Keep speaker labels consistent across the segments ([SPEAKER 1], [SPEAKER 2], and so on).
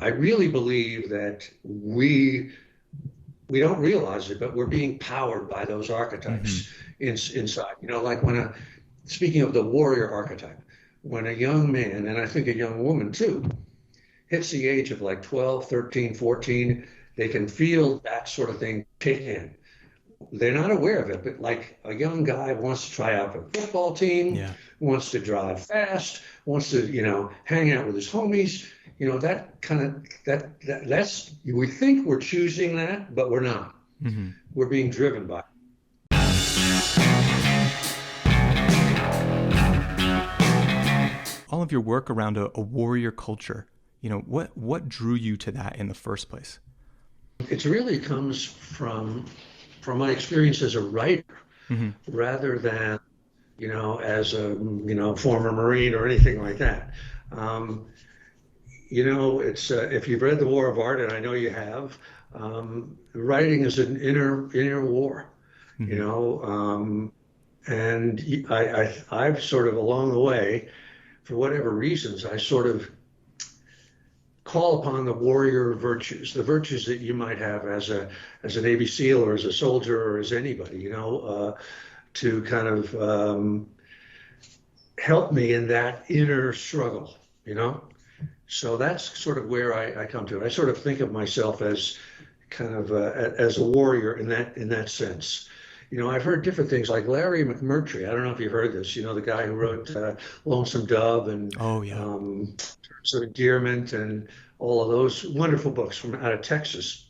[SPEAKER 1] I really believe that we don't realize it, but we're being powered by those
[SPEAKER 2] Hmm.
[SPEAKER 1] archetypes inside. Like speaking of the warrior archetype, when a young man, and I think a young woman too, hits the age of like 12, 13, 14, they can feel that sort of thing kick in. They're not aware of it, but like a young guy wants to try out for the football team,
[SPEAKER 2] Yeah.
[SPEAKER 1] wants to drive fast, wants to, hang out with his homies, that kind of that's we think we're choosing that, but we're not.
[SPEAKER 2] Hmm.
[SPEAKER 1] We're being driven by it.
[SPEAKER 2] All of your work around a warrior culture, what drew you to that in the first place?
[SPEAKER 1] It really comes from my experience as a writer
[SPEAKER 2] Hmm.
[SPEAKER 1] rather than, as a, former Marine or anything like that. Um, it's if you've read The War of Art, and I know you have, writing is an inner war, you
[SPEAKER 2] Hmm.
[SPEAKER 1] know, um, and I've sort of along the way, for whatever reasons, I sort of call upon the warrior virtues, the virtues that you might have as a Navy SEAL or as a soldier or as anybody, to kind of help me in that inner struggle, you know. So that's sort of where I come to it. I sort of think of myself as kind of as a warrior in that sense. I've heard different things like Larry McMurtry. I don't know if you've heard this. The guy who wrote Lonesome Dove and
[SPEAKER 2] Oh, yeah.
[SPEAKER 1] Terms of Endearment and all of those wonderful books from out of Texas.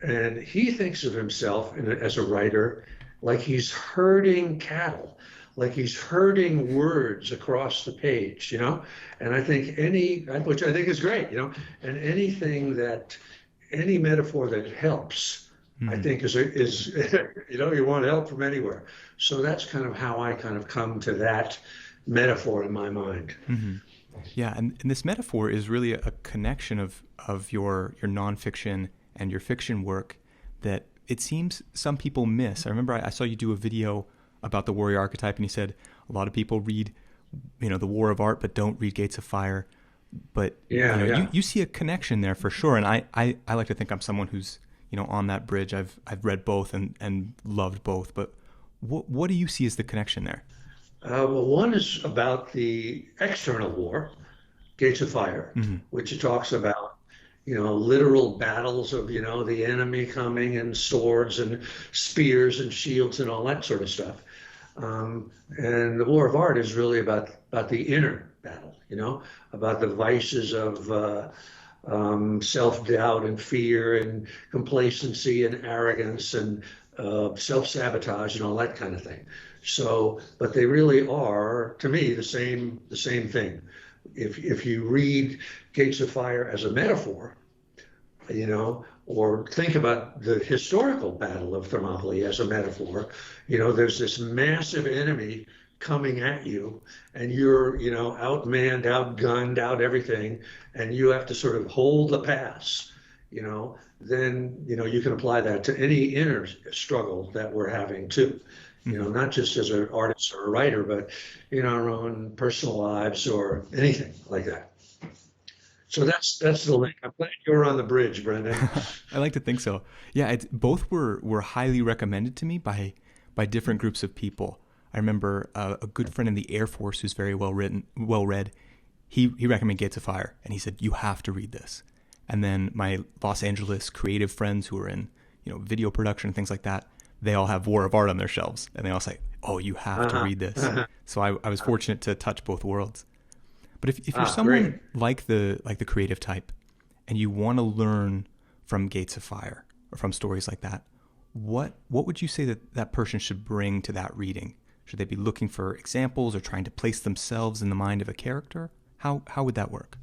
[SPEAKER 1] And he thinks of himself as a writer like he's herding cattle, like he's herding words across the page, And I think which I think is great, and any metaphor that helps, I
[SPEAKER 2] Hmm.
[SPEAKER 1] think is you want help from anywhere. So that's kind of how I kind of come to that metaphor in my mind.
[SPEAKER 2] Hmm. Yeah, and this metaphor is really a connection of your nonfiction and your fiction work that it seems some people miss. I remember I saw you do a video about the warrior archetype, and you said a lot of people read, the War of Art, but don't read Gates of Fire. But
[SPEAKER 1] Yeah, yeah.
[SPEAKER 2] you see a connection there for sure. And I like to think I'm someone who's on that bridge. I've read both and loved both. But what do you see as the connection there?
[SPEAKER 1] Well, one is about the external war, Gates of Fire,
[SPEAKER 2] Hmm.
[SPEAKER 1] which it talks about, literal battles of, the enemy coming and swords and spears and shields and all that sort of stuff. And the War of Art is really about the inner battle, about the vices of self-doubt and fear and complacency and arrogance and self-sabotage and all that kind of thing. So, but they really are, to me, the same thing. If you read Gates of Fire as a metaphor, or think about the historical battle of Thermopylae as a metaphor, there's this massive enemy coming at you, and you're, outmanned, outgunned, out everything, and you have to sort of hold the pass, then, you can apply that to any inner struggle that we're having too.
[SPEAKER 2] Hmm.
[SPEAKER 1] Not just as an artist or a writer, but in our own personal lives or anything like that. So that's the link. I'm glad you were on the bridge, Brendan.
[SPEAKER 2] I like to think so. Yeah, both were highly recommended to me by different groups of people. I remember a good friend in the Air Force who's very well read. He recommended Gates of Fire, and he said you have to read this. And then my Los Angeles creative friends who are in video production and things like that, they all have War of Art on their shelves, and they all say, "Oh, you have to
[SPEAKER 1] Uh-huh.
[SPEAKER 2] read this."
[SPEAKER 1] Uh-huh.
[SPEAKER 2] So I was fortunate to touch both worlds. But if you're
[SPEAKER 1] Great.
[SPEAKER 2] someone like the creative type, and you want to learn from Gates of Fire or from stories like that, what would you say that person should bring to that reading? Should they be looking for examples or trying to place themselves in the mind of a character? How would that work?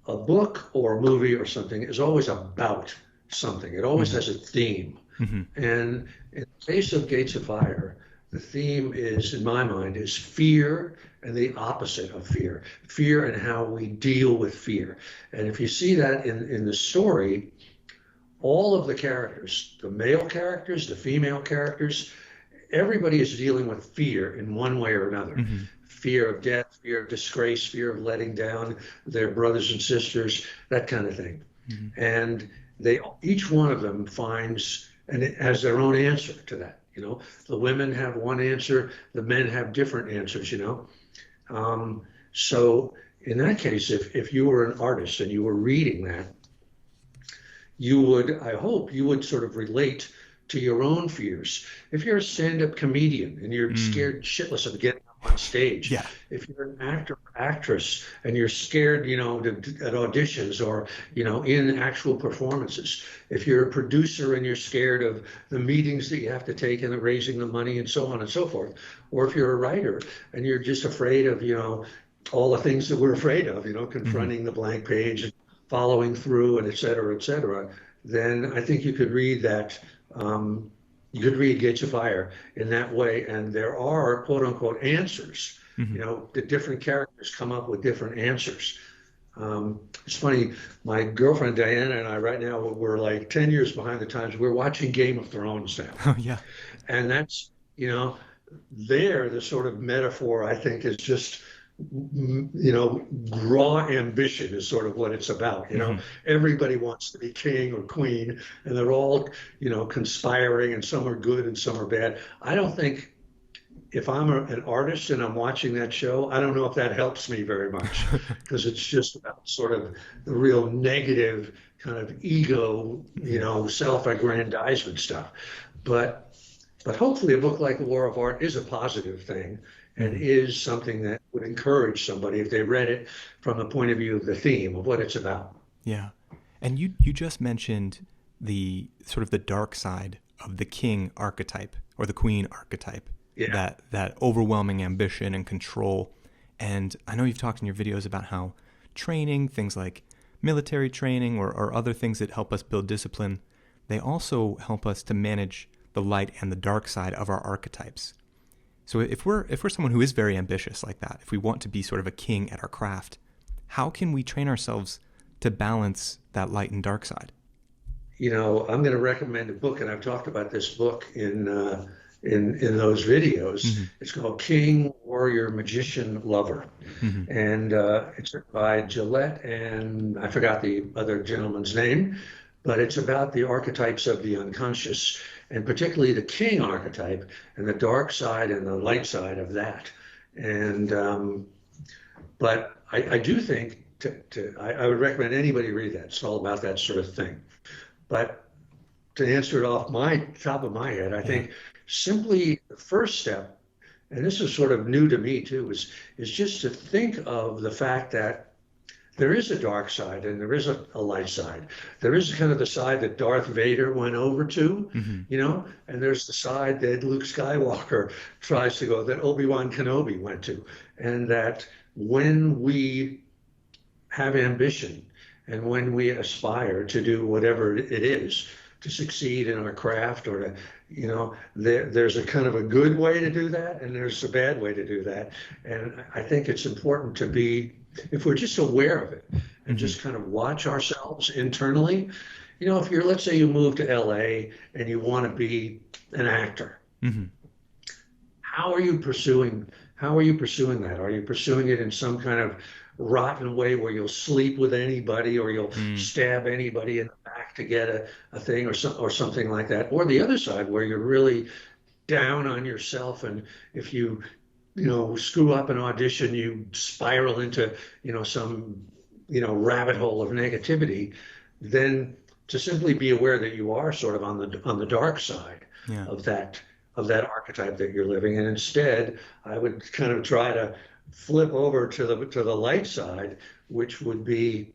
[SPEAKER 1] A book or a movie or something is always about something. It always
[SPEAKER 2] Hmm.
[SPEAKER 1] has a theme.
[SPEAKER 2] Hmm.
[SPEAKER 1] And in the case of Gates of Fire, the theme is, in my mind, is fear and the opposite of fear. Fear and how we deal with fear. And if you see that in the story, all of the characters, the male characters, the female characters, everybody is dealing with fear in one way or another.
[SPEAKER 2] Hmm.
[SPEAKER 1] fear of death, fear of disgrace, fear of letting down their brothers and sisters, that kind of thing.
[SPEAKER 2] Mm-hmm.
[SPEAKER 1] And they each one of them finds and it has their own answer to that. The women have one answer, the men have different answers. So in that case, if you were an artist and you were reading that, I hope you would sort of relate to your own fears. If you're a stand-up comedian and you're scared shitless of getting up on stage,
[SPEAKER 2] Yeah.
[SPEAKER 1] if you're an actor or actress and you're scared, at auditions or, in actual performances, if you're a producer and you're scared of the meetings that you have to take and the raising the money and so on and so forth, or if you're a writer and you're just afraid of, all the things that we're afraid of, confronting the blank page and following through and et cetera, then I think you could read that. You could read Gates of Fire in that way, and there are quote unquote answers. The different characters come up with different answers. It's funny, my girlfriend Diana and I right now, we're like 10 years behind the times. We're watching Game of Thrones now.
[SPEAKER 2] Oh, yeah.
[SPEAKER 1] And that's, the sort of metaphor I think is just, raw ambition is sort of what it's about. Everybody wants to be king or queen, and they're all, conspiring, and some are good and some are bad. I don't think if I'm an artist and I'm watching that show, I don't know if that helps me very much because it's just about sort of the real negative kind of ego, self-aggrandizement stuff. But hopefully a book like The War of Art is a positive thing and is something that would encourage somebody if they read it from the point of view of the theme of what it's about.
[SPEAKER 2] Yeah. And you just mentioned the sort of the dark side of the king archetype or the queen archetype, that overwhelming ambition and control. And I know you've talked in your videos about how training, things like military training or other things that help us build discipline, they also help us to manage the light and the dark side of our archetypes. So if we're someone who is very ambitious like that, if we want to be sort of a king at our craft, how can we train ourselves to balance that light and dark side?
[SPEAKER 1] I'm going to recommend a book, and I've talked about this book in those videos. It's called King, Warrior, Magician, Lover, and it's by Gillette, and I forgot the other gentleman's name, but it's about the archetypes of the unconscious, and particularly the king archetype and the dark side and the light side of that. And but I do think I would recommend anybody read that. It's all about that sort of thing. But to answer it off my top of my head, I think simply the first step, and this is sort of new to me too, is just to think of the fact that there is a dark side and there is a light side. There is kind of the side that Darth Vader went over to, and there's the side that Luke Skywalker tries to go, that Obi-Wan Kenobi went to. And that when we have ambition and when we aspire to do whatever it is, to succeed in our craft or to, there's a kind of a good way to do that and there's a bad way to do that. And I think it's important to be, if we're just aware of it and just kind of watch ourselves internally, if you're, let's say you move to LA and you want to be an actor, how are you pursuing that? Are you pursuing it in some kind of rotten way where you'll sleep with anybody or you'll stab anybody in the back to get a thing or something like that? Or the other side where you're really down on yourself, and if you screw up an audition, you spiral into, some, rabbit hole of negativity, then to simply be aware that you are sort of on the dark side of that archetype that you're living. And instead, I would kind of try to flip over to the light side, which would be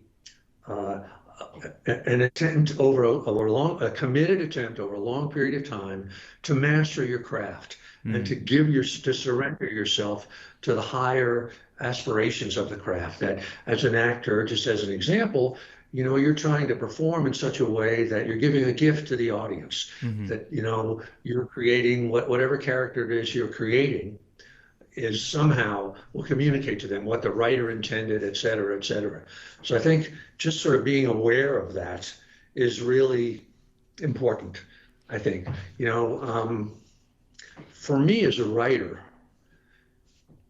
[SPEAKER 1] an attempt a committed attempt over a long period of time to master your craft and to surrender yourself to the higher aspirations of the craft. That as an actor, just as an example, you're trying to perform in such a way that you're giving a gift to the audience, that, you're creating whatever character it is you're creating is somehow will communicate to them what the writer intended, et cetera, et cetera. So I think just sort of being aware of that is really important, I think. For me as a writer,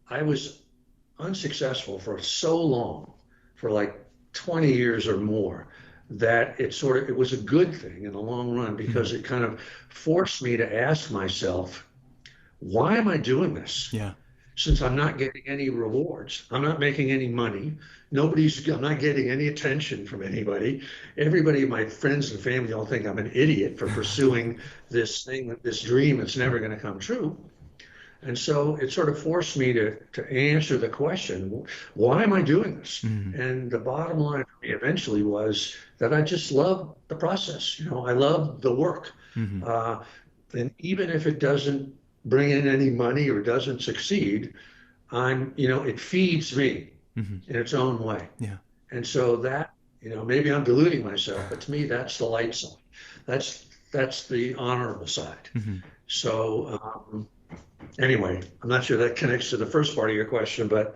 [SPEAKER 1] I was unsuccessful for so long, for like 20 years or more, that it was a good thing in the long run
[SPEAKER 2] Mm-hmm.
[SPEAKER 1] because it kind of forced me to ask myself, why am I doing this?
[SPEAKER 2] Yeah.
[SPEAKER 1] Since I'm not getting any rewards, I'm not making any money. I'm not getting any attention from anybody. Everybody, my friends and family, all think I'm an idiot for pursuing this thing, this dream that's never going to come true. And so it sort of forced me to answer the question, why am I doing this?
[SPEAKER 2] Mm-hmm.
[SPEAKER 1] And the bottom line for me eventually was that I just love the process. I love the work.
[SPEAKER 2] Mm-hmm.
[SPEAKER 1] Uh, and even if it doesn't bring in any money or doesn't succeed, it feeds me
[SPEAKER 2] Mm-hmm.
[SPEAKER 1] in its own way.
[SPEAKER 2] Yeah.
[SPEAKER 1] And so that, maybe I'm deluding myself, but to me, that's the light side. That's the honorable side.
[SPEAKER 2] Mm-hmm.
[SPEAKER 1] So anyway, I'm not sure that connects to the first part of your question, but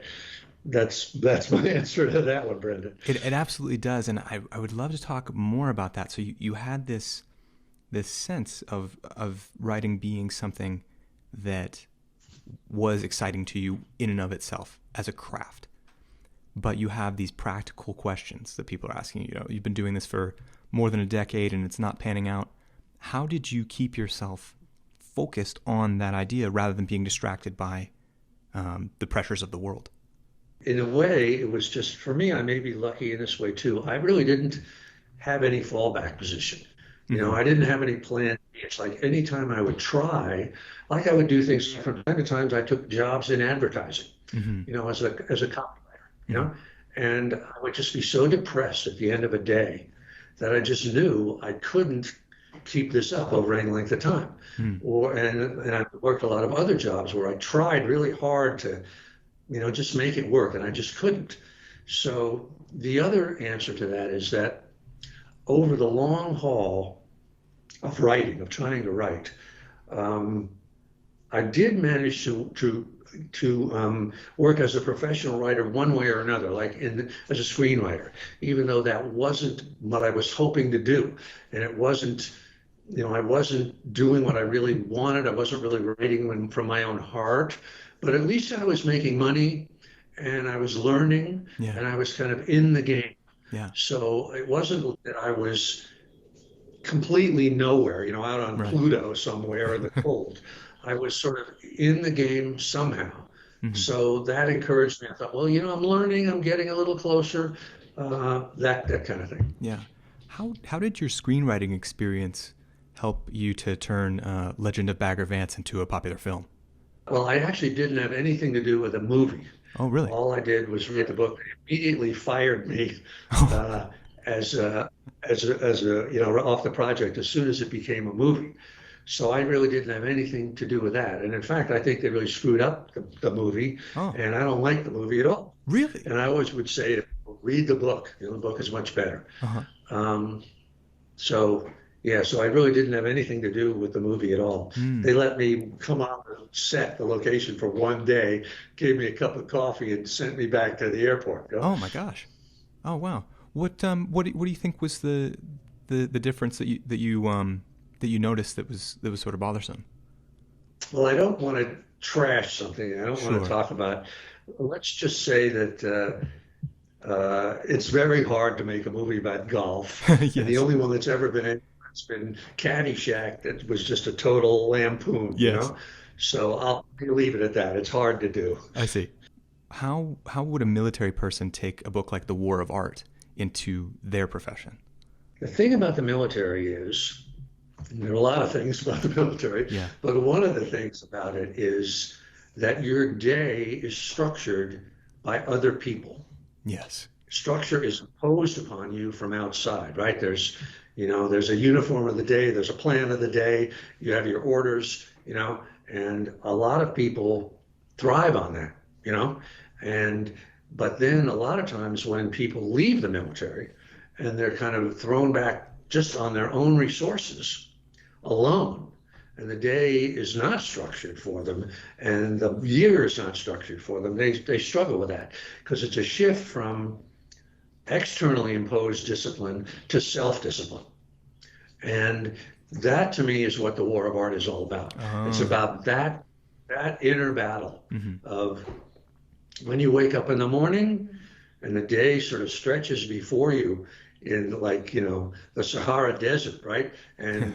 [SPEAKER 1] that's my answer to that one, Brendan.
[SPEAKER 2] It absolutely does, and I would love to talk more about that. So you had this sense of writing being something that was exciting to you in and of itself as a craft, but you have these practical questions that people are asking you. You've been doing this for more than a decade and it's not panning out. How did you keep yourself focused on that idea rather than being distracted by the pressures of the world?
[SPEAKER 1] In a way, it was just for me, I may be lucky in this way too. I really didn't have any fallback position.
[SPEAKER 2] Mm-hmm.
[SPEAKER 1] I didn't have any plan. It's like anytime I would try, like I would do things from time to time. I took jobs in advertising,
[SPEAKER 2] Mm-hmm.
[SPEAKER 1] as a copywriter,
[SPEAKER 2] Mm-hmm.
[SPEAKER 1] and I would just be so depressed at the end of a day that I just knew I couldn't keep this up over any length of time.
[SPEAKER 2] Mm-hmm.
[SPEAKER 1] And I worked a lot of other jobs where I tried really hard to, just make it work, and I just couldn't. So the other answer to that is that over the long haul of writing, of trying to write, um, I did manage to work as a professional writer one way or another, like as a screenwriter, even though that wasn't what I was hoping to do, and it wasn't. I wasn't doing what I really wanted. I wasn't really writing from my own heart, but at least I was making money and I was learning
[SPEAKER 2] Yeah.
[SPEAKER 1] and I was kind of in the game.
[SPEAKER 2] Yeah.
[SPEAKER 1] So it wasn't that I was completely nowhere, out on
[SPEAKER 2] Right.
[SPEAKER 1] Pluto somewhere in the cold. I was sort of in the game somehow.
[SPEAKER 2] Mm-hmm.
[SPEAKER 1] So that encouraged me. I thought, well, I'm learning, I'm getting a little closer, that kind of thing.
[SPEAKER 2] Yeah. How did your screenwriting experience help you to turn Legend of Bagger Vance into a popular film?
[SPEAKER 1] Well, I actually didn't have anything to do with a movie.
[SPEAKER 2] Oh, really?
[SPEAKER 1] All I did was read the book. They immediately fired me
[SPEAKER 2] Oh.
[SPEAKER 1] as off the project as soon as it became a movie. So I really didn't have anything to do with that. And in fact, I think they really screwed up the movie,
[SPEAKER 2] Oh,
[SPEAKER 1] and I don't like the movie at all.
[SPEAKER 2] really?
[SPEAKER 1] And I always would say to people, read the book. The book is much better.
[SPEAKER 2] Uh-huh.
[SPEAKER 1] Um, so yeah, so I really didn't have anything to do with the movie at all.
[SPEAKER 2] Mm.
[SPEAKER 1] They let me come on the set, the location for one day, gave me a cup of coffee, and sent me back to the airport.
[SPEAKER 2] Oh my gosh. Oh wow. What do you think was the difference that you noticed that was sort of bothersome?
[SPEAKER 1] Well, I don't want to trash something. I don't want to
[SPEAKER 2] Sure.
[SPEAKER 1] talk about. Let's just say that it's very hard to make a movie about golf, and the
[SPEAKER 2] Yes.
[SPEAKER 1] only one that's ever been it's been Caddyshack that was just a total lampoon.
[SPEAKER 2] Yes.
[SPEAKER 1] So I'll leave it at that. It's hard to do.
[SPEAKER 2] I see. How would a military person take a book like The War of Art into their profession?
[SPEAKER 1] The thing about the military is, and there are a lot of things about the military,
[SPEAKER 2] Yeah.
[SPEAKER 1] but one of the things about it is that your day is structured by other people.
[SPEAKER 2] Yes.
[SPEAKER 1] Structure is imposed upon you from outside, right? There's a uniform of the day, there's a plan of the day, you have your orders, and a lot of people thrive on that, but then a lot of times when people leave the military and they're kind of thrown back just on their own resources alone, and the day is not structured for them, and the year is not structured for them, they struggle with that because it's a shift from externally imposed discipline to self-discipline. And that to me is what the War of Art is all about. It's
[SPEAKER 2] Oh.
[SPEAKER 1] about that inner battle
[SPEAKER 2] Mm-hmm.
[SPEAKER 1] of when you wake up in the morning and the day sort of stretches before you in, like, the Sahara Desert, right? And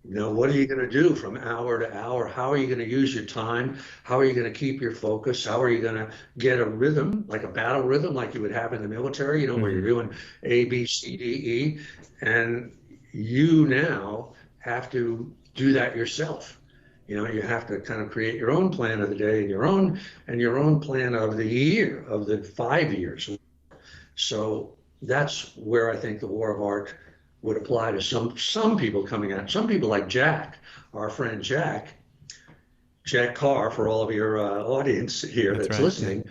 [SPEAKER 1] what are you going to do from hour to hour? How are you going to use your time? How are you going to keep your focus? How are you going to get a rhythm, like a battle rhythm, like you would have in the military, where you're
[SPEAKER 2] Hmm.
[SPEAKER 1] doing A, B, C, D, E? And you now have to do that yourself. You have to kind of create your own plan of the day and your own plan of the year, of the 5 years. So that's where I think the war of art would apply to some people coming out. Some people like Jack, our friend Jack Carr, for all of your audience here
[SPEAKER 2] That's
[SPEAKER 1] that's
[SPEAKER 2] right. Yeah.
[SPEAKER 1] listening.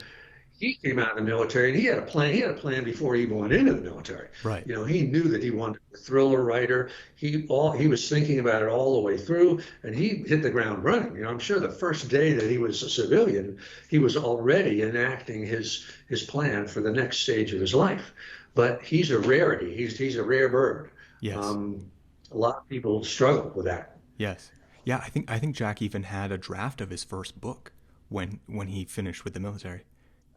[SPEAKER 1] He came out of the military and he had a plan. He had a plan before he even went into the military.
[SPEAKER 2] Right.
[SPEAKER 1] He knew that he wanted a thriller writer. He was thinking about it all the way through, and he hit the ground running. I'm sure the first day that he was a civilian, he was already enacting his plan for the next stage of his life. But he's a rarity. He's a rare bird.
[SPEAKER 2] Yes.
[SPEAKER 1] Um, a lot of people struggle with that.
[SPEAKER 2] Yes. Yeah. I think Jack even had a draft of his first book when he finished with the military.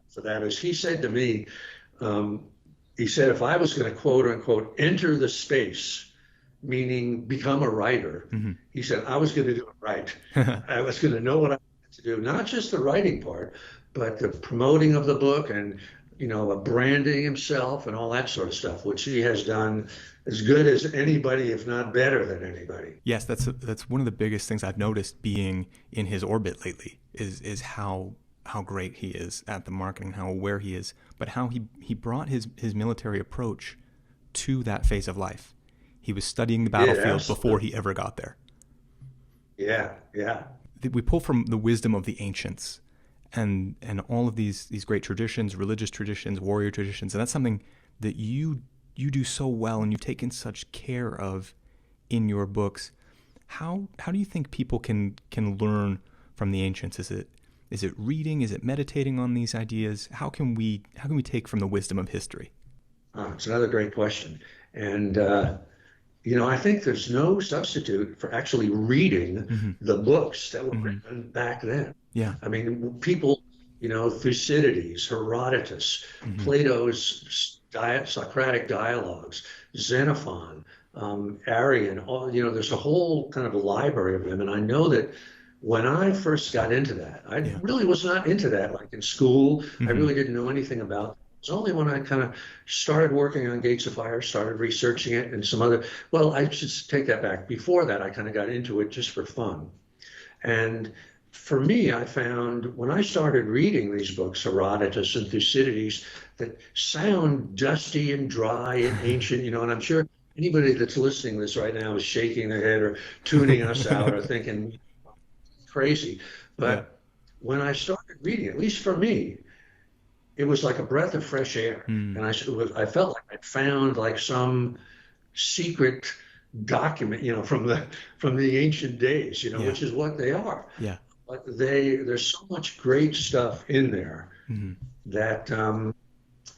[SPEAKER 1] For that is, he said to me, um, he said, if I was going to quote unquote enter the space, meaning become a writer,
[SPEAKER 2] Hmm.
[SPEAKER 1] he said, I was going to do it right. I was going to know what I had to do, not just the writing part, but the promoting of the book and, branding himself and all that sort of stuff, which he has done as good as anybody, if not better than anybody.
[SPEAKER 2] Yes, that's one of the biggest things I've noticed being in his orbit lately is how great he is at the marketing, how aware he is, but how he brought his military approach to that phase of life. He was studying the
[SPEAKER 1] Yeah,
[SPEAKER 2] battlefield before
[SPEAKER 1] absolutely.
[SPEAKER 2] he ever got there.
[SPEAKER 1] Yeah, yeah.
[SPEAKER 2] We pull from the wisdom of the ancients and all of these great traditions, religious traditions, warrior traditions, and that's something that you do so well and you've taken such care of in your books. How do you think people can learn from the ancients? Is it reading? Is it meditating on these ideas? How can we take from the wisdom of history?
[SPEAKER 1] It's another great question. And I think there's no substitute for actually reading
[SPEAKER 2] Hmm.
[SPEAKER 1] the books that were
[SPEAKER 2] Hmm.
[SPEAKER 1] written back then.
[SPEAKER 2] Yeah.
[SPEAKER 1] I mean, people, Thucydides, Herodotus,
[SPEAKER 2] Hmm.
[SPEAKER 1] Plato's Socratic dialogues, Xenophon, Arian, there's a whole kind of library of them. And I know that when I first got into that, I
[SPEAKER 2] Yeah.
[SPEAKER 1] really was not into that. Like in school, I
[SPEAKER 2] Hmm.
[SPEAKER 1] really didn't know anything about it. It's only when I kind of started working on Gates of Fire, started researching it and some other, well, I should take that back. Before that, I kind of got into it just for fun. And for me, I found when I started reading these books, Herodotus and Thucydides, that sound dusty and dry and ancient, and I'm sure anybody that's listening to this right now is shaking their head or tuning us out or thinking crazy.
[SPEAKER 2] Yeah.
[SPEAKER 1] But when I started reading, at least for me, it was like a breath of fresh air.
[SPEAKER 2] Mm.
[SPEAKER 1] And I felt like I'd found like some secret document, from the ancient days,
[SPEAKER 2] Yeah.
[SPEAKER 1] which is what they are.
[SPEAKER 2] Yeah.
[SPEAKER 1] But there's so much great stuff in there
[SPEAKER 2] Hmm.
[SPEAKER 1] that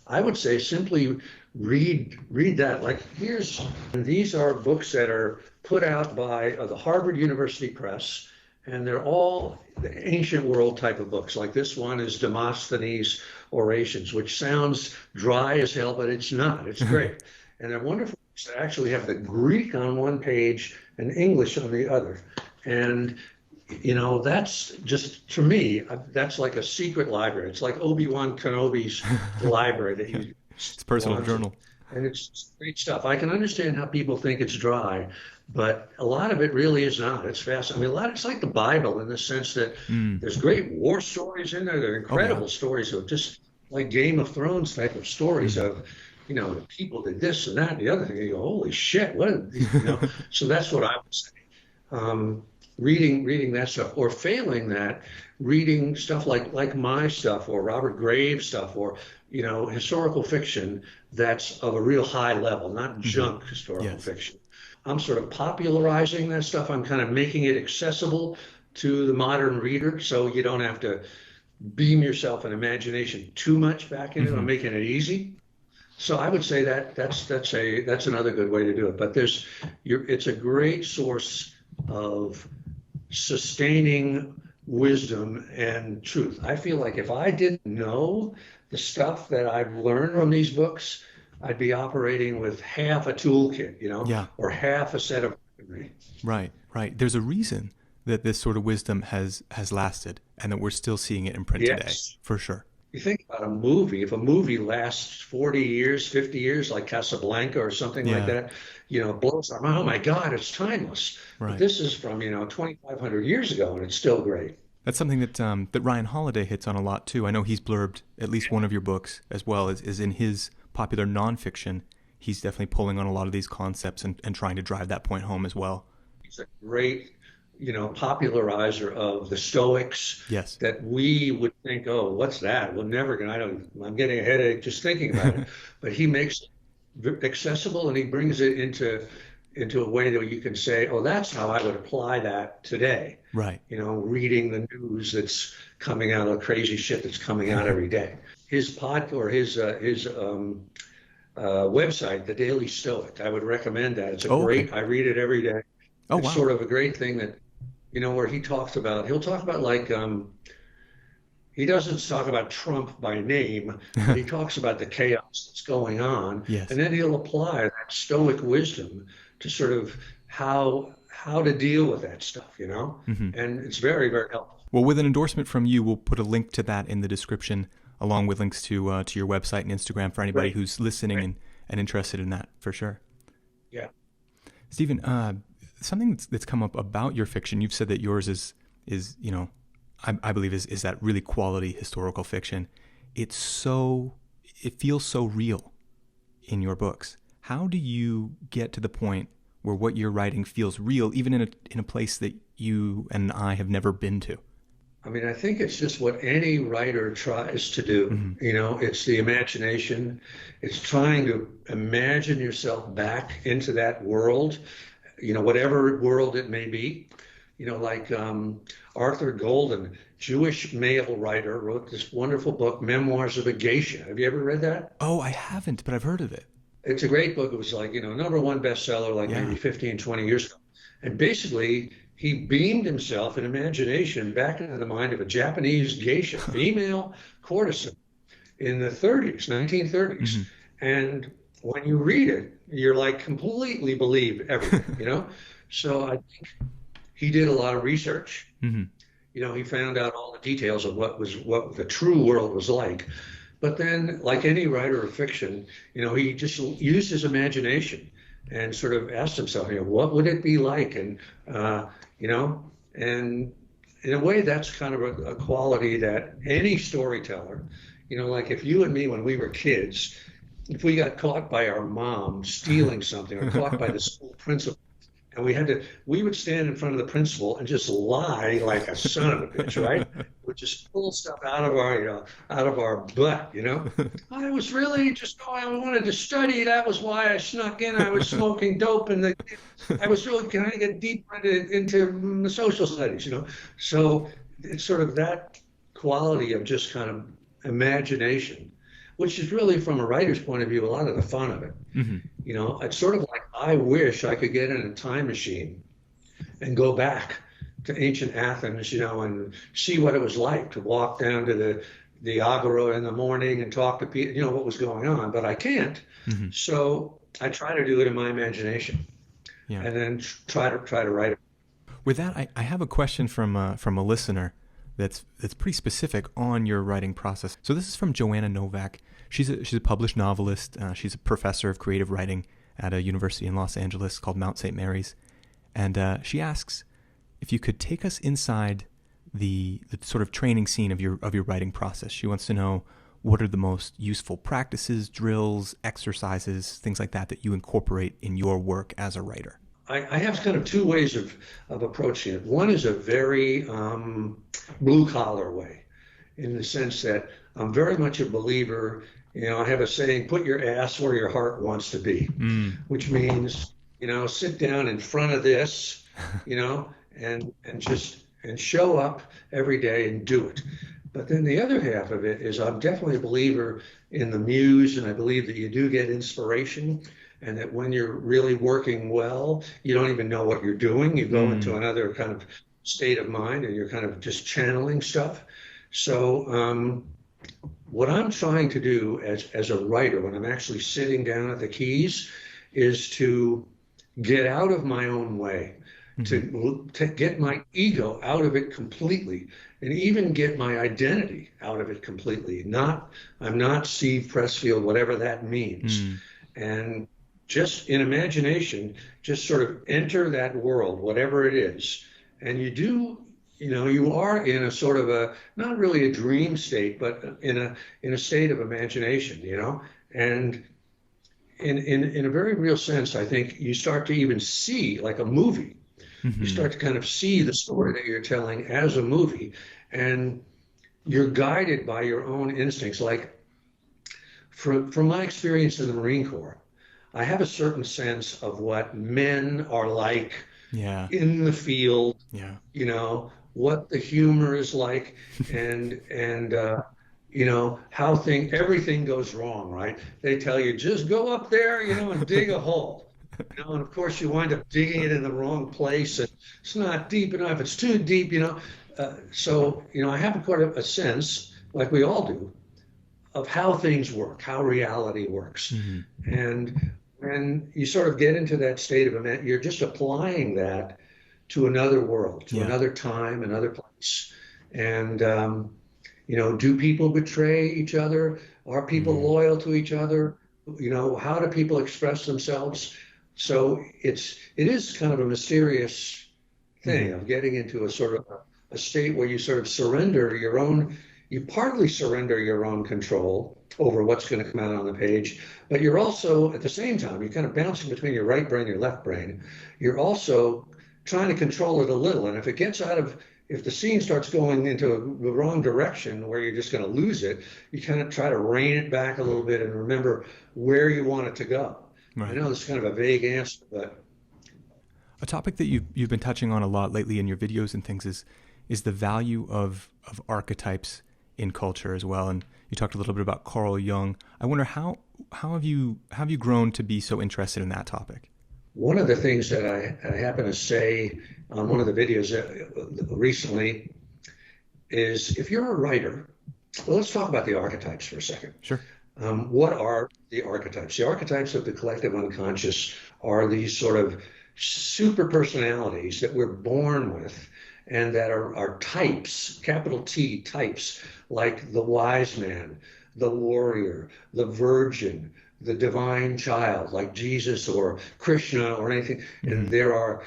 [SPEAKER 1] I would say simply read that. Like these are books that are put out by the Harvard University Press, and they're all the ancient world type of books. Like this one is Demosthenes' Orations, which sounds dry as hell, but it's not. It's great, and they're wonderful books that actually have the Greek on one page and English on the other, and that's just to me, that's like a secret library. It's like Obi-Wan Kenobi's library that
[SPEAKER 2] Yeah.
[SPEAKER 1] he
[SPEAKER 2] It's personal
[SPEAKER 1] wants.
[SPEAKER 2] journal.
[SPEAKER 1] And it's great stuff. I can understand how people think it's dry, but a lot of it really is not. It's fast. I mean, it's like the Bible in the sense that
[SPEAKER 2] Mm.
[SPEAKER 1] there's great war stories in there. There are
[SPEAKER 2] Oh yeah.
[SPEAKER 1] incredible stories of just like Game of Thrones type of stories
[SPEAKER 2] Hmm.
[SPEAKER 1] of, the people did this and that and the other thing. You go, holy shit, what? So that's what I would say. Reading that stuff, or failing that, reading stuff like my stuff or Robert Graves stuff, or historical fiction that's of a real high level, not
[SPEAKER 2] Hmm.
[SPEAKER 1] junk historical
[SPEAKER 2] Yes.
[SPEAKER 1] fiction. I'm sort of popularizing that stuff. I'm kind of making it accessible to the modern reader, so you don't have to beam yourself and imagination too much back into it. I'm
[SPEAKER 2] Hmm.
[SPEAKER 1] making it easy. So I would say that's another good way to do it. But it's a great source of sustaining wisdom and truth. I feel like if I didn't know the stuff that I've learned from these books, I'd be operating with half a toolkit,
[SPEAKER 2] Yeah.
[SPEAKER 1] or half a set of weaponry.
[SPEAKER 2] Right, right. There's a reason that this sort of wisdom has lasted and that we're still seeing it in print today,
[SPEAKER 1] Yes.
[SPEAKER 2] for sure.
[SPEAKER 1] You think about a movie, if a movie lasts 40 years, 50 years, like Casablanca or something like
[SPEAKER 2] Yeah,
[SPEAKER 1] that, blows our mind. Oh my God, it's timeless. But
[SPEAKER 2] right.
[SPEAKER 1] this is from, 2,500 years ago, and it's still great.
[SPEAKER 2] That's something that Ryan Holiday hits on a lot too. I know he's blurbed at least one of your books as well as is in his popular nonfiction. He's definitely pulling on a lot of these concepts and trying to drive that point home as well.
[SPEAKER 1] He's a great, popularizer of the Stoics
[SPEAKER 2] Yes.
[SPEAKER 1] that we would think, oh, what's that? We're never going to, I'm getting a headache just thinking about it. But he makes it accessible, and he brings it into a way that you can say, oh, that's how I would apply that today.
[SPEAKER 2] Right.
[SPEAKER 1] Reading the news that's coming out, of crazy shit that's coming out every day. His website, The Daily Stoic, I would recommend that. It's a
[SPEAKER 2] Oh, okay.
[SPEAKER 1] great, I read it every day.
[SPEAKER 2] Oh,
[SPEAKER 1] It's
[SPEAKER 2] wow.
[SPEAKER 1] sort of a great thing that, where he'll talk about like, he doesn't talk about Trump by name, but he talks about the chaos that's going on,
[SPEAKER 2] Yes.
[SPEAKER 1] and then he'll apply that Stoic wisdom to sort of how to deal with that stuff,
[SPEAKER 2] Hmm.
[SPEAKER 1] and it's very, very helpful.
[SPEAKER 2] Well, with an endorsement from you, we'll put a link to that in the description, along with links to your website and Instagram for anybody
[SPEAKER 1] Great,
[SPEAKER 2] who's listening
[SPEAKER 1] great,
[SPEAKER 2] and interested in that, for sure.
[SPEAKER 1] yeah.
[SPEAKER 2] Stephen, something that's come up about your fiction, you've said that yours is I believe is that really quality historical fiction. It feels so real in your books. How do you get to the point where what you're writing feels real, even in a place that you and I have never been to?
[SPEAKER 1] I mean, I think it's just what any writer tries to do.
[SPEAKER 2] Hmm.
[SPEAKER 1] It's the imagination. It's trying to imagine yourself back into that world, whatever world it may be. Like Arthur Golden, Jewish male writer, wrote this wonderful book, Memoirs of a Geisha. Have you ever read that?
[SPEAKER 2] Oh, I haven't, but I've heard of it.
[SPEAKER 1] It's a great book. It was like, number one bestseller, like
[SPEAKER 2] Yeah.
[SPEAKER 1] maybe 15, 20 years ago. And basically, he beamed himself in imagination back into the mind of a Japanese geisha, female courtesan in the 30s, 1930s.
[SPEAKER 2] Hmm.
[SPEAKER 1] And when you read it, you're like completely believe everything, So I think he did a lot of research.
[SPEAKER 2] Hmm.
[SPEAKER 1] He found out all the details of what the true world was like. But then, like any writer of fiction, he just used his imagination and sort of asked himself, what would it be like? And, and in a way, that's kind of a quality that any storyteller, like if you and me, when we were kids, if we got caught by our mom stealing something or caught by the school principal, and we would stand in front of the principal and just lie like a son of a bitch, right? We'd just pull stuff out of our butt. I was really just, I wanted to study. That was why I snuck in. I was smoking dope, and I was really trying to get deep into the social studies. So it's sort of that quality of just kind of imagination, which is really, from a writer's point of view, a lot of the fun of it.
[SPEAKER 2] Hmm.
[SPEAKER 1] It's sort of like, I wish I could get in a time machine and go back to ancient Athens, and see what it was like to walk down to the Agora in the morning and talk to people, what was going on. But I can't.
[SPEAKER 2] Hmm.
[SPEAKER 1] So I try to do it in my imagination,
[SPEAKER 2] Yeah.
[SPEAKER 1] and then try to write it.
[SPEAKER 2] With that, I have a question from a listener that's pretty specific on your writing process. So this is from Joanna Novak. She's a published novelist. She's a professor of creative writing at a university in Los Angeles called Mount St. Mary's, and she asks if you could take us inside the sort of training scene of your writing process. She wants to know what are the most useful practices, drills, exercises, things like that you incorporate in your work as a writer.
[SPEAKER 1] I have kind of two ways of approaching it. One is a very blue collar way, in the sense that I'm very much a believer. I have a saying, put your ass where your heart wants to be,
[SPEAKER 2] Mm.
[SPEAKER 1] which means, sit down in front of this, and show up every day and do it. But then the other half of it is, I'm definitely a believer in the muse, and I believe that you do get inspiration, and that when you're really working well, you don't even know what you're doing. You go into
[SPEAKER 2] Mm.
[SPEAKER 1] another kind of state of mind and you're kind of just channeling stuff. So what I'm trying to do as a writer, when I'm actually sitting down at the keys, is to get out of my own way,
[SPEAKER 2] Hmm.
[SPEAKER 1] to get my ego out of it completely, and even get my identity out of it completely. I'm not Steve Pressfield, whatever that means.
[SPEAKER 2] Mm.
[SPEAKER 1] And just in imagination, just sort of enter that world, whatever it is. And you are in a sort of a, not really a dream state, but in a state of imagination. And in a very real sense, I think you start to even see like a movie. You
[SPEAKER 2] Hmm.
[SPEAKER 1] start to kind of see the story that you're telling as a movie, and you're guided by your own instincts. Like from my experience in the Marine Corps, I have a certain sense of what men are like
[SPEAKER 2] Yeah.
[SPEAKER 1] in the field,
[SPEAKER 2] Yeah.
[SPEAKER 1] what the humor is like, and how everything goes wrong, right? They tell you just go up there, and dig a hole. And of course you wind up digging it in the wrong place, and it's not deep enough, it's too deep. So I have quite a sense, like we all do, of how things work, how reality works.
[SPEAKER 2] Hmm.
[SPEAKER 1] And when you sort of get into that state of event, you're just applying that to another world, to
[SPEAKER 2] Yeah.
[SPEAKER 1] another time, another place. And, do people betray each other? Are people
[SPEAKER 2] Mm.
[SPEAKER 1] loyal to each other? How do people express themselves? So it is kind of a mysterious thing
[SPEAKER 2] Hmm.
[SPEAKER 1] of getting into a sort of a state where you sort of you partly surrender your own control over what's going to come out on the page, but you're also, at the same time, you're kind of bouncing between your right brain and your left brain. You're also trying to control it a little. And if the scene starts going into the wrong direction where you're just going to lose it, you kind of try to rein it back a little bit and remember where you want it to go. I
[SPEAKER 2] Right.
[SPEAKER 1] know this is kind of a vague answer, but
[SPEAKER 2] A topic that you've been touching on a lot lately in your videos and things is the value of archetypes in culture as well. And you talked a little bit about Carl Jung. I wonder how have you grown to be so interested in that topic?
[SPEAKER 1] one of the things that I happen to say on one of the videos recently is if you're a writer, well, let's talk about the archetypes for a second.
[SPEAKER 2] Sure.
[SPEAKER 1] What are the archetypes? The archetypes of the collective unconscious are these sort of super personalities that we're born with and that are types, capital T types, like the wise man, the warrior, the virgin, the divine child, like Jesus or Krishna or anything. And
[SPEAKER 2] Hmm.
[SPEAKER 1] there are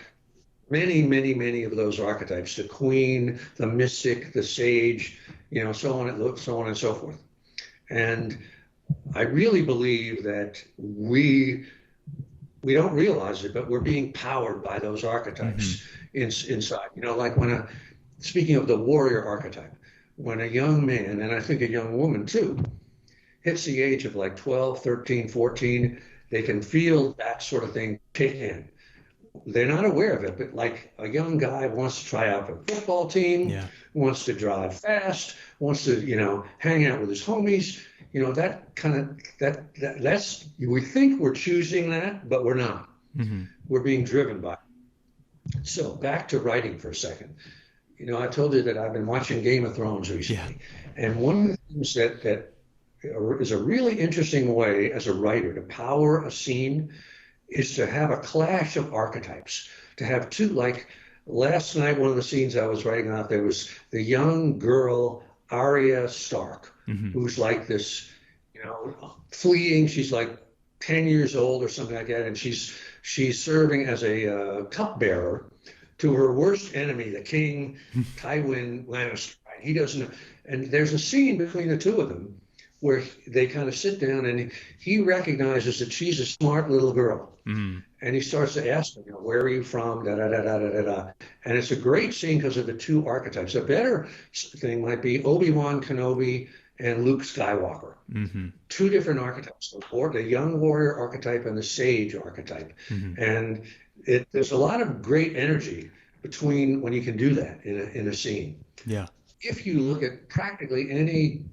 [SPEAKER 1] many, many, many of those archetypes, the queen, the mystic, the sage, so on and so forth. And I really believe that we don't realize it, but we're being powered by those
[SPEAKER 2] Hmm.
[SPEAKER 1] archetypes inside. Like speaking of the warrior archetype, when a young man, and I think a young woman too, hits the age of like 12, 13, 14, they can feel that sort of thing kick in. They're not aware of it, but like a young guy wants to try out for the football team,
[SPEAKER 2] Yeah.
[SPEAKER 1] wants to drive fast, wants to, hang out with his homies, that kind of that's we think we're choosing that, but we're not.
[SPEAKER 2] Hmm.
[SPEAKER 1] We're being driven by it. So back to writing for a second. I told you that I've been watching Game of Thrones
[SPEAKER 2] Yeah.
[SPEAKER 1] recently, and one of the things that is a really interesting way as a writer to power a scene is to have a clash of archetypes, to have two, like last night, one of the scenes I was writing out there was the young girl, Arya Stark,
[SPEAKER 2] Hmm.
[SPEAKER 1] who's like this, fleeing. She's like 10 years old or something like that. And she's serving as a cupbearer to her worst enemy, the king, Tywin Lannister. Right? He doesn't, and there's a scene between the two of them where they kind of sit down and he recognizes that she's a smart little girl.
[SPEAKER 2] Hmm.
[SPEAKER 1] And he starts to ask her, where are you from? Da, da, da, da, da, da, da. And it's a great scene because of the two archetypes. A better thing might be Obi-Wan Kenobi and Luke Skywalker.
[SPEAKER 2] Hmm.
[SPEAKER 1] Two different archetypes, the young warrior archetype and the sage archetype.
[SPEAKER 2] Hmm.
[SPEAKER 1] And there's a lot of great energy between when you can do that in a scene.
[SPEAKER 2] Yeah.
[SPEAKER 1] If you look at practically any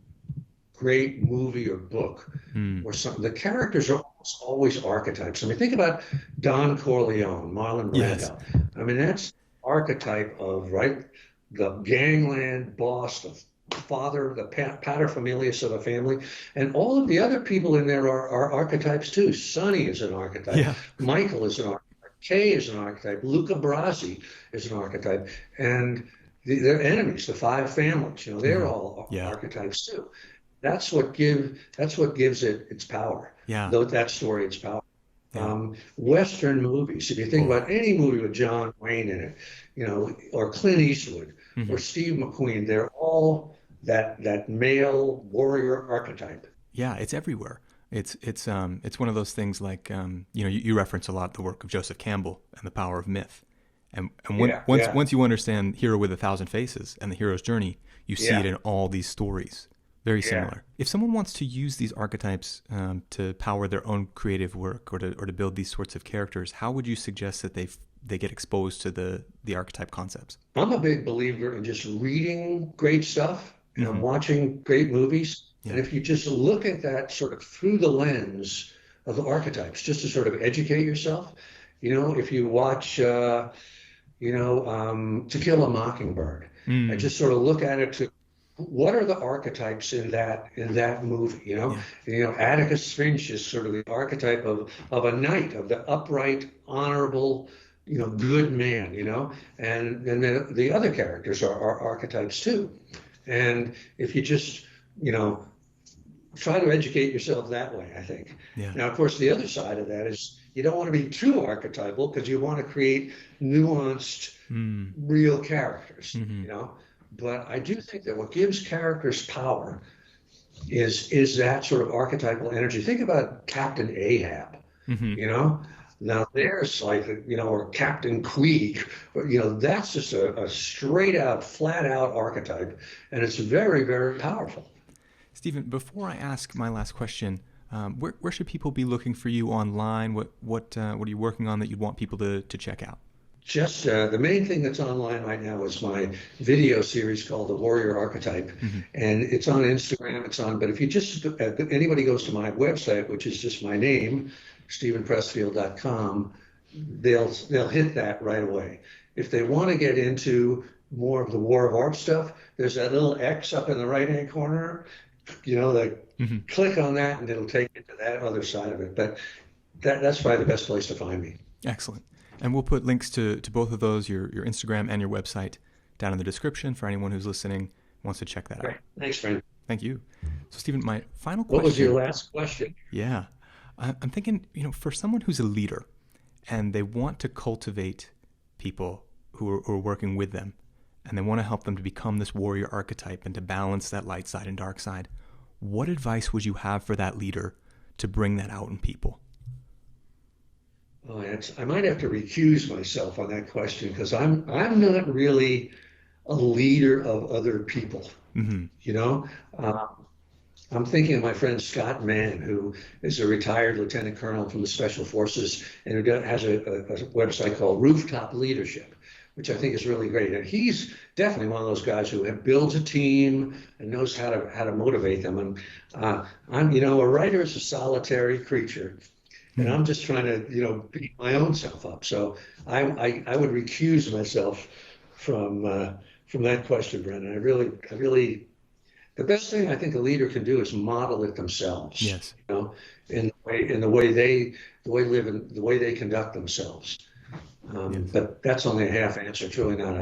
[SPEAKER 1] great movie or book
[SPEAKER 2] Mm.
[SPEAKER 1] or something, the characters are almost always archetypes. I mean, think about Don Corleone, Marlon
[SPEAKER 2] Yes.
[SPEAKER 1] Brando. I mean, that's archetype of, right, the gangland boss, the father, the paterfamilias of a family, and all of the other people in there are archetypes too. Sonny is an archetype.
[SPEAKER 2] Yeah.
[SPEAKER 1] Michael is an archetype. Kay is an archetype. Luca Brasi is an archetype. And they're enemies, the five families, they're all
[SPEAKER 2] Yeah.
[SPEAKER 1] archetypes too. That's what gives it its power.
[SPEAKER 2] Yeah.
[SPEAKER 1] Though that story its power.
[SPEAKER 2] Yeah.
[SPEAKER 1] Western movies, if you think
[SPEAKER 2] Oh.
[SPEAKER 1] about any movie with John Wayne in it, or Clint Eastwood or
[SPEAKER 2] Hmm.
[SPEAKER 1] Steve McQueen, they're all that male warrior archetype.
[SPEAKER 2] Yeah, it's everywhere. It's one of those things like you reference a lot the work of Joseph Campbell and the power of myth, and
[SPEAKER 1] Yeah,
[SPEAKER 2] once
[SPEAKER 1] yeah,
[SPEAKER 2] you understand Hero with a Thousand Faces and the hero's journey, you see it
[SPEAKER 1] yeah,
[SPEAKER 2] in all these stories. Very
[SPEAKER 1] yeah.
[SPEAKER 2] similar. If someone wants to use these archetypes to power their own creative work or to build these sorts of characters, how would you suggest that they get exposed to the archetype concepts?
[SPEAKER 1] I'm a big believer in just reading great stuff and
[SPEAKER 2] Hmm.
[SPEAKER 1] watching great movies. And
[SPEAKER 2] Yeah.
[SPEAKER 1] if you just look at that sort of through the lens of the archetypes, just to sort of educate yourself, if you watch, To Kill a Mockingbird, and
[SPEAKER 2] Mm.
[SPEAKER 1] just sort of look at it to what are the archetypes in that movie?
[SPEAKER 2] Yeah.
[SPEAKER 1] Atticus Finch is sort of the archetype of a knight, of the upright, honorable, good man. And then the other characters are archetypes too. And if you just you know try to educate yourself that way, I think.
[SPEAKER 2] Yeah.
[SPEAKER 1] Now, of course, the other side of that is you don't want to be too archetypal because you want to create nuanced,
[SPEAKER 2] Mm.
[SPEAKER 1] real characters,
[SPEAKER 2] Hmm.
[SPEAKER 1] But I do think that what gives characters power is that sort of archetypal energy. Think about Captain Ahab,
[SPEAKER 2] Hmm.
[SPEAKER 1] you know. Now there's like, or Captain Queeg, that's just a straight out, flat out archetype, and it's very, very powerful.
[SPEAKER 2] Stephen, before I ask my last question, where should people be looking for you online? What are you working on that you'd want people to check out?
[SPEAKER 1] Just the main thing that's online right now is my video series called The Warrior Archetype,
[SPEAKER 2] Hmm.
[SPEAKER 1] and it's on Instagram. But if you just anybody goes to my website, which is just my name, stephenpressfield.com, they'll hit that right away. If they want to get into more of the War of Art stuff, there's that little X up in the right hand corner. That
[SPEAKER 2] Hmm.
[SPEAKER 1] click on that, and it'll take you to that other side of it. But that's probably the best place to find me.
[SPEAKER 2] Excellent. And we'll put links to both of those, your Instagram and your website, down in the description for anyone who's listening and wants to check that out.
[SPEAKER 1] Great. Thanks, friend.
[SPEAKER 2] Thank you. So, Stephen, my final
[SPEAKER 1] What was your
[SPEAKER 2] question.
[SPEAKER 1] last question?
[SPEAKER 2] Yeah. I'm thinking, for someone who's a leader and they want to cultivate people who are working with them and they want to help them to become this warrior archetype and to balance that light side and dark side, what advice would you have for that leader to bring that out in people?
[SPEAKER 1] Oh, I might have to recuse myself on that question because I'm not really a leader of other people.
[SPEAKER 2] Hmm.
[SPEAKER 1] You know, uh, I'm thinking of my friend Scott Mann, who is a retired lieutenant colonel from the Special Forces and who has a website called Rooftop Leadership, which I think is really great. And he's definitely one of those guys who builds a team and knows how to motivate them. And a writer is a solitary creature, and
[SPEAKER 2] Hmm.
[SPEAKER 1] I'm just trying to, beat my own self up. So I would recuse myself from that question, Brendan. I really, the best thing I think a leader can do is model it themselves,
[SPEAKER 2] Yes.
[SPEAKER 1] the way they conduct themselves.
[SPEAKER 2] Yes.
[SPEAKER 1] But that's only a half answer. It's really not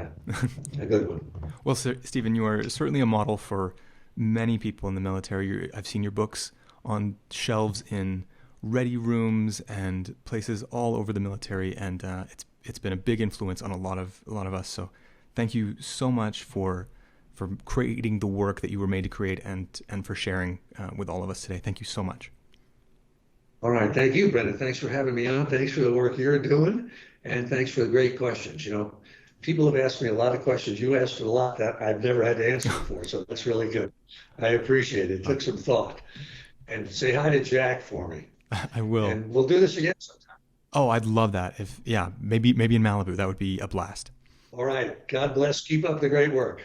[SPEAKER 1] a good one.
[SPEAKER 2] Well, sir, Stephen, you are certainly a model for many people in the military. I've seen your books on shelves in ready rooms and places all over the military, and it's been a big influence on a lot of us. So, thank you so much for creating the work that you were made to create and for sharing with all of us today. Thank you so much.
[SPEAKER 1] All right. Thank you, Brendan. Thanks for having me on. Thanks for the work you're doing. And thanks for the great questions. People have asked me a lot of questions. You asked a lot that I've never had to answer before. So that's really good. I appreciate it. It took some thought. And say hi to Jack for me.
[SPEAKER 2] I will.
[SPEAKER 1] And we'll do this again sometime.
[SPEAKER 2] Oh, I'd love that. If yeah, maybe in Malibu, that would be a blast.
[SPEAKER 1] All right. God bless. Keep up the great work.